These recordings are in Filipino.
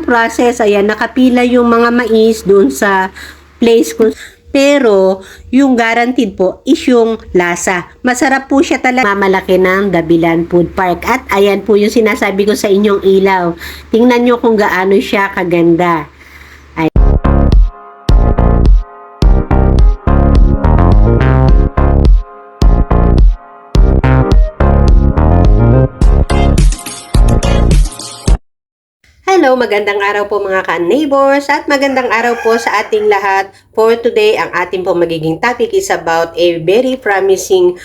process, ayan, nakapila yung mga mais doon sa place ko. Pero, yung guaranteed po is yung lasa. Masarap po siya talaga. Mamalaki ng Dabilan Food Park. At ayan po yung sinasabi ko sa inyong ilaw. Tingnan nyo kung gaano siya kaganda. Hello, magandang araw po mga ka-neighbors at magandang araw po sa ating lahat. For today, ang ating po magiging topic is about a very promising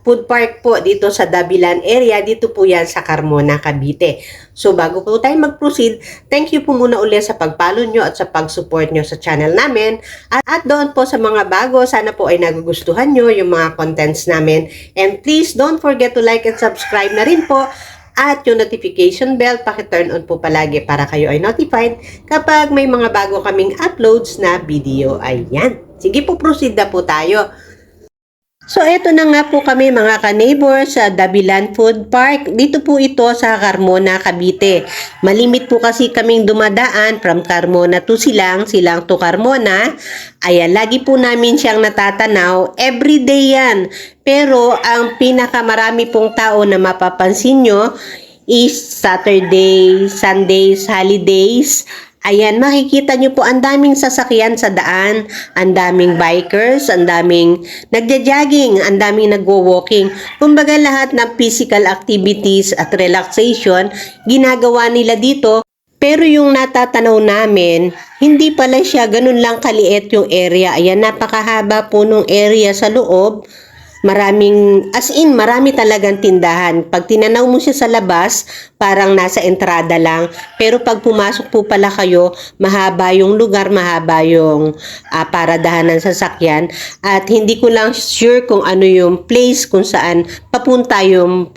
food park po dito sa Dabilan area. Dito po yan sa Carmona, Cavite. So bago po tayo mag-proceed, thank you po muna ulit sa pag-follow nyo at sa pag-support nyo sa channel namin. At doon po sa mga bago, sana po ay nagugustuhan nyo yung mga contents namin. And please don't forget to like and subscribe na rin po. At yung notification bell, paki-turn on po palagi para kayo ay notified kapag may mga bago kaming uploads na video. Ayan. Sige po, proceed na po tayo. So, eto na nga po kami mga ka-neighbors sa Dabilan Food Park. Dito po ito sa Carmona, Cavite. Malimit po kasi kaming dumadaan from Carmona to Silang, Silang to Carmona. Ayan, lagi po namin siyang natatanaw. Everyday yan. Pero, ang pinakamarami pong tao na mapapansin nyo is Saturday, Sundays, holidays. Ayan, makikita nyo po ang daming sasakyan sa daan, ang daming bikers, ang daming nagja-jogging, ang daming nagwo-walking. Kumbaga lahat ng physical activities at relaxation, ginagawa nila dito. Pero yung natatanaw namin, hindi pala siya ganun lang kaliit yung area. Ayan, napakahaba po nung area sa loob. Marami talagang tindahan. Pag tinanaw mo siya sa labas, parang nasa entrada lang. Pero pag pumasok po pala kayo, mahaba yung lugar, mahaba yung paradahan ng sasakyan. At hindi ko lang sure kung ano yung place kung saan papunta yung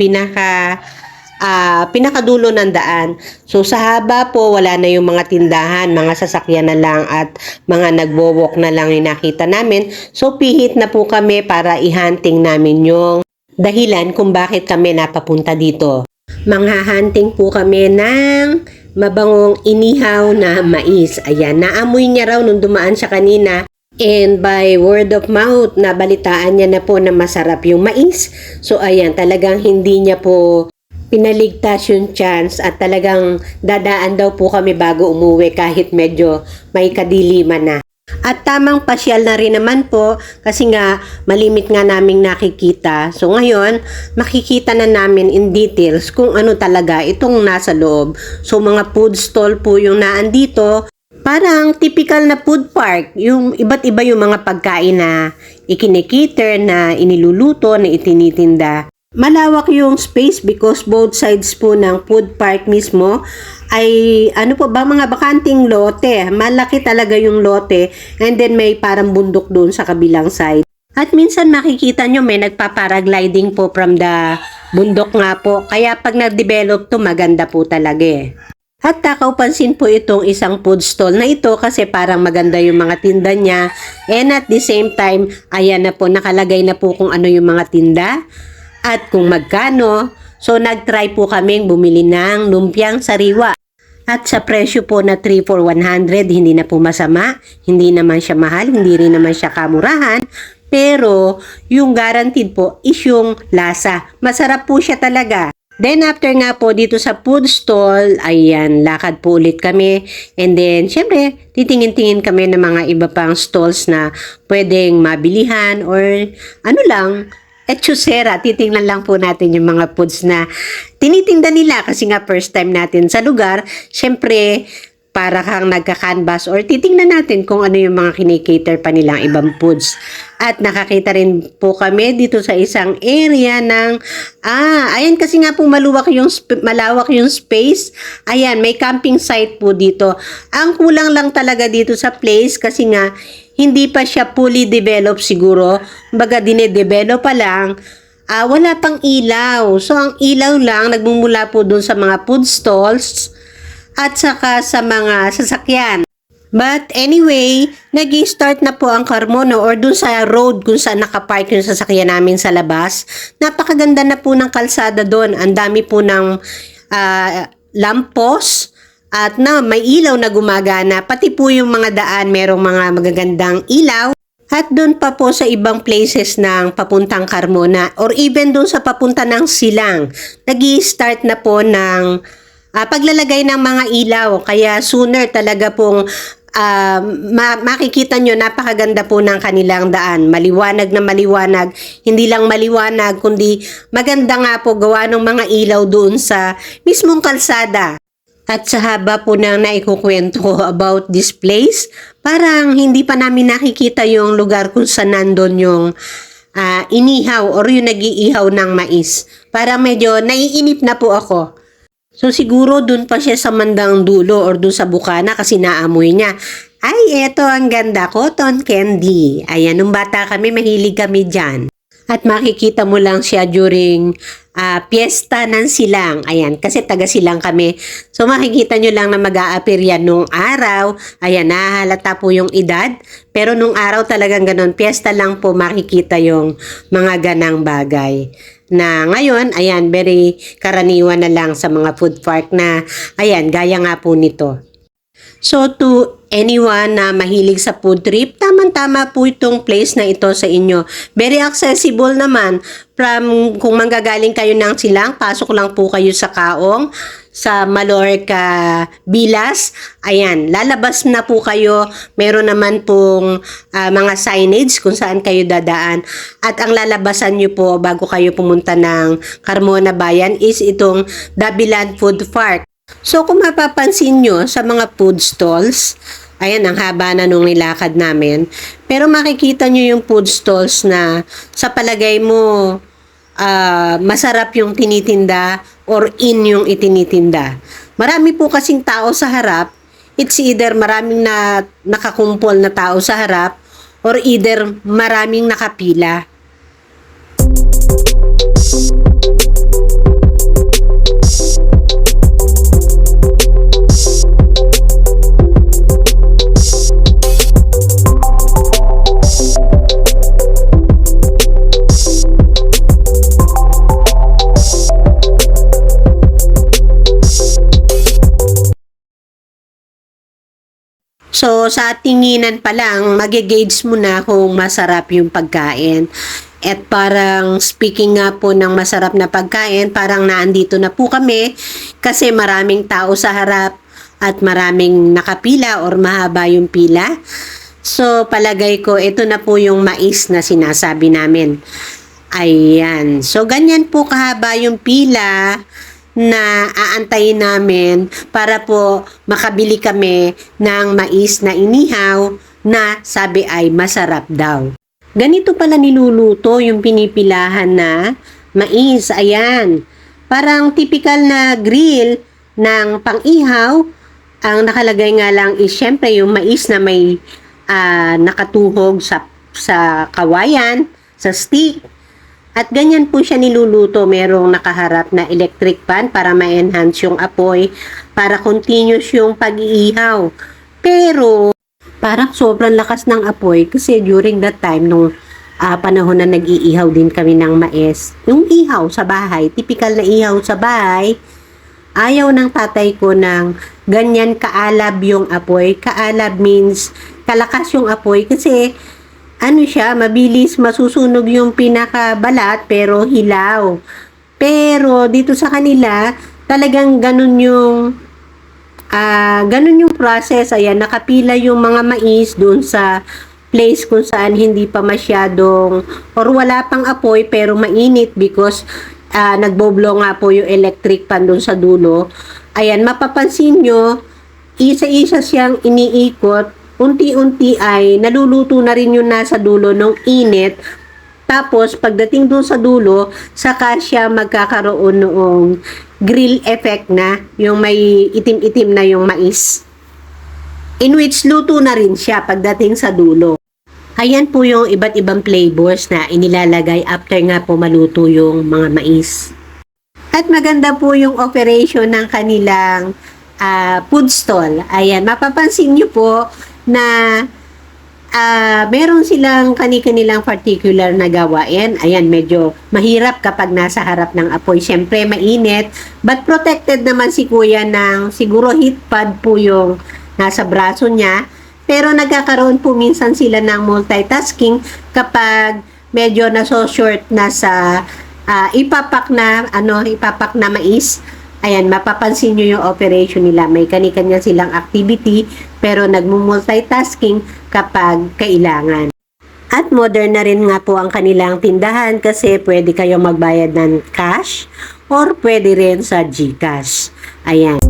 pinakadulo ng daan. So sa haba po, wala na yung mga tindahan, mga sasakyan na lang at mga nagwo-walk na lang yung nakita namin. So pihit na po kami para i-hunting namin yung dahilan kung bakit kami napapunta dito. Mangha-hunting po kami ng mabangong inihaw na mais. Ayan, naamoy niya raw nung dumaan siya kanina. And by word of mouth, nabalitaan niya na po na masarap yung mais. So ayan, talagang hindi niya po pinaligtas yung chance at talagang dadaan daw po kami bago umuwi kahit medyo may kadiliman na. At tamang pasyal na rin naman po kasi nga malimit nga naming nakikita. So ngayon, makikita na namin in details kung ano talaga itong nasa loob. So mga food stall po yung naandito. Parang typical na food park, yung iba't iba yung mga pagkain na ikinikater, na iniluluto, na itinitinda. Malawak yung space because both sides po ng food park mismo ay mga bakanting lote. Malaki talaga yung lote and then may parang bundok doon sa kabilang side. At minsan makikita nyo may nagpaparagliding po from the bundok nga po. Kaya pag nag-develop to maganda po talaga eh. At takaw pansin po itong isang food stall na ito kasi parang maganda yung mga tinda niya. And at the same time, ayan na po, nakalagay na po kung ano yung mga tinda at kung magkano. So nag-try po kaming bumili ng lumpiang sariwa. At sa presyo po na 3 for 100, hindi na po masama. Hindi naman siya mahal, hindi rin naman siya kamurahan. Pero yung guaranteed po is yung lasa. Masarap po siya talaga. Then after nga po dito sa food stall, ayan, lakad po ulit kami. And then, syempre, titingin-tingin kami ng mga iba pang stalls na pwedeng mabilihan or ano lang, etchusera. Titingnan lang po natin yung mga foods na tinitinda nila kasi nga first time natin sa lugar. Syempre, para kang nagka-canvas or titingnan natin kung ano yung mga kinikater pa nilang ibang foods. At nakakita rin po kami dito sa isang area ng, ayan kasi nga po malawak yung space. Ayan, may camping site po dito. Ang kulang lang talaga dito sa place kasi nga, hindi pa siya fully developed siguro. Baga dine-develop pa lang. Wala pang ilaw. So, ang ilaw lang, nagmumula po dun sa mga food stalls at saka sa mga sasakyan. But anyway, nag-start na po ang Carmona or dun sa road kung saan nakapark yung sasakyan namin sa labas. Napakaganda na po ng kalsada doon. Ang dami po ng lamppost at na may ilaw na gumagana, pati po yung mga daan merong mga magagandang ilaw. At doon pa po sa ibang places ng papuntang Carmona or even doon sa papunta ng Silang, nag-i-start na po ng paglalagay ng mga ilaw. Kaya sooner talaga pong makikita nyo, napakaganda po ng kanilang daan. Maliwanag na maliwanag. Hindi lang maliwanag, kundi maganda nga po gawa ng mga ilaw doon sa mismong kalsada. At sa haba po ng naikukwento ko about this place, parang hindi pa namin nakikita yung lugar kung saan nandun yung inihaw or yung nag-iihaw ng mais. Parang medyo naiinip na po ako. So siguro dun pa siya sa mandang dulo or dun sa bukana kasi naamoy niya. Ay, eto ang ganda, cotton candy. Ayan, nung bata kami, mahilig kami dyan. At makikita mo lang siya during piyesta ng Silang. Ayan, kasi taga Silang kami. So makikita nyo lang na mag-a-appear yan nung araw. Ayan, nahalata po yung edad. Pero nung araw talagang ganun, piyesta lang po makikita yung mga ganang bagay. Na ngayon, ayan, very karaniwan na lang sa mga food park na, ayan, gaya nga po nito. So to anyone na mahilig sa food trip, tamang-tama po itong place na ito sa inyo. Very accessible naman. From kung manggagaling kayo ng Silang, pasok lang po kayo sa Kaong, sa Mallorca Villas. Ayan, lalabas na po kayo. Meron naman pong mga signage kung saan kayo dadaan. At ang lalabasan nyo po bago kayo pumunta ng Carmona Bayan is itong Dabilan Food Park. So kung mapapansin nyo sa mga food stalls, ayan, ang haba na nung nilakad namin. Pero makikita nyo yung food stalls na sa palagay mo masarap yung tinitinda or in yung itinitinda. Marami po kasing tao sa harap. It's either maraming nakakumpol na tao sa harap or either maraming nakapila. So, sa tinginan pa lang, magigauge mo na kung masarap yung pagkain. At parang speaking nga po ng masarap na pagkain, parang naandito na po kami kasi maraming tao sa harap at maraming nakapila or mahaba yung pila. So, palagay ko, ito na po yung mais na sinasabi namin. Ayan. So, ganyan po kahaba yung pila na aantayin namin para po makabili kami ng mais na inihaw na sabi ay masarap daw. Ganito pala niluluto yung pinipilahan na mais. Ayan. Parang typical na grill ng pang-ihaw. Ang nakalagay nga lang is syempre yung mais na may nakatuhog sa kawayan, sa stick. At ganyan po siya niluluto. Merong nakaharap na electric pan para ma-enhance yung apoy, para continuous yung pag-iihaw. Pero, parang sobrang lakas ng apoy kasi during that time, nung panahon na nag-iihaw din kami ng mais, yung ihaw sa bahay, typical na ihaw sa bahay, ayaw ng tatay ko ng ganyan kaalab yung apoy. Kaalab means kalakas yung apoy kasi ano siya, mabilis masusunog yung pinakabalat pero hilaw. Pero dito sa kanila, talagang ganun yung process. Ayan, nakapila yung mga mais doon sa place kung saan hindi pa masyadong or wala pang apoy pero mainit because nagboblo nga po yung electric pan doon sa dulo. Ayan, mapapansin nyo, isa-isa siyang iniikot. Unti-unti ay naluluto na rin yung nasa dulo ng init. Tapos, pagdating doon sa dulo, saka siya magkakaroon noong grill effect na, yung may itim-itim na yung mais. In which, luto na rin siya pagdating sa dulo. Ayan po yung iba't ibang flavors na inilalagay after nga po maluto yung mga mais. At maganda po yung operation ng kanilang food stall. Ayan, mapapansin nyo po na meron silang kani-kanilang particular na gawain. Ayan, medyo mahirap kapag nasa harap ng apoy. Siyempre, mainit. But protected naman si kuya ng siguro heat pad po yung nasa braso niya. Pero nagkakaroon po minsan sila ng multitasking kapag medyo short na sa ipapak na mais. Ayan, mapapansin nyo yung operation nila. May kani-kanya silang activity, pero nagmumultitasking kapag kailangan. At modern na rin nga po ang kanilang tindahan kasi pwede kayong magbayad ng cash or pwede rin sa GCash. Ayan.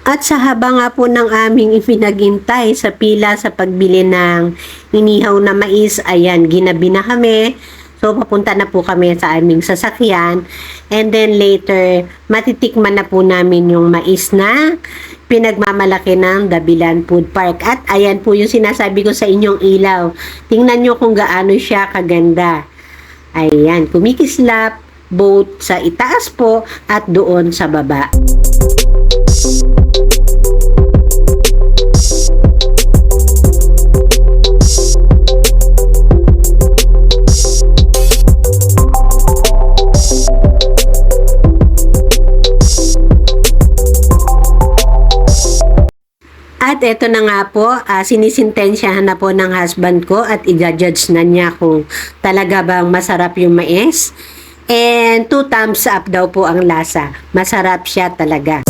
At sa haba nga po ng aming ipinaghintay sa pila sa pagbili ng inihaw na mais, ayan, ginabi na kami. So, papunta na po kami sa aming sasakyan. And then later, matitikman na po namin yung mais na pinagmamalaki ng Dabilan Food Park. At ayan po yung sinasabi ko sa inyong ilaw. Tingnan nyo kung gaano siya kaganda. Ayan, kumikislap both sa itaas po at doon sa baba. At eto na nga po, sinisintensyahan na po ng husband ko at i-judge na niya kung talaga bang masarap yung mais. And 2 thumbs up daw po ang lasa. Masarap siya talaga.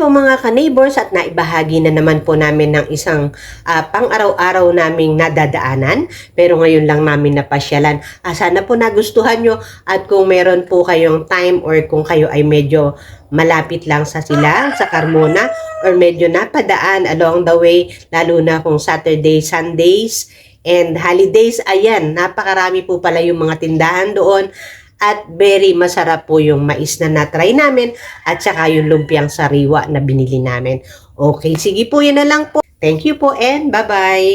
Mga ka-neighbors, at naibahagi na naman po namin ng isang pang-araw-araw naming nadadaanan, pero ngayon lang namin napasyalan. Sana po nagustuhan nyo, at kung meron po kayong time or kung kayo ay medyo malapit lang sa Silang, sa Carmona, or medyo napadaan along the way, lalo na kung Saturday, Sundays, and holidays, ayan, napakarami po pala yung mga tindahan doon. At very masarap po yung mais na natry namin at saka yung lumpiang sariwa na binili namin. Okay, sige po, yan na lang po. Thank you po and bye-bye!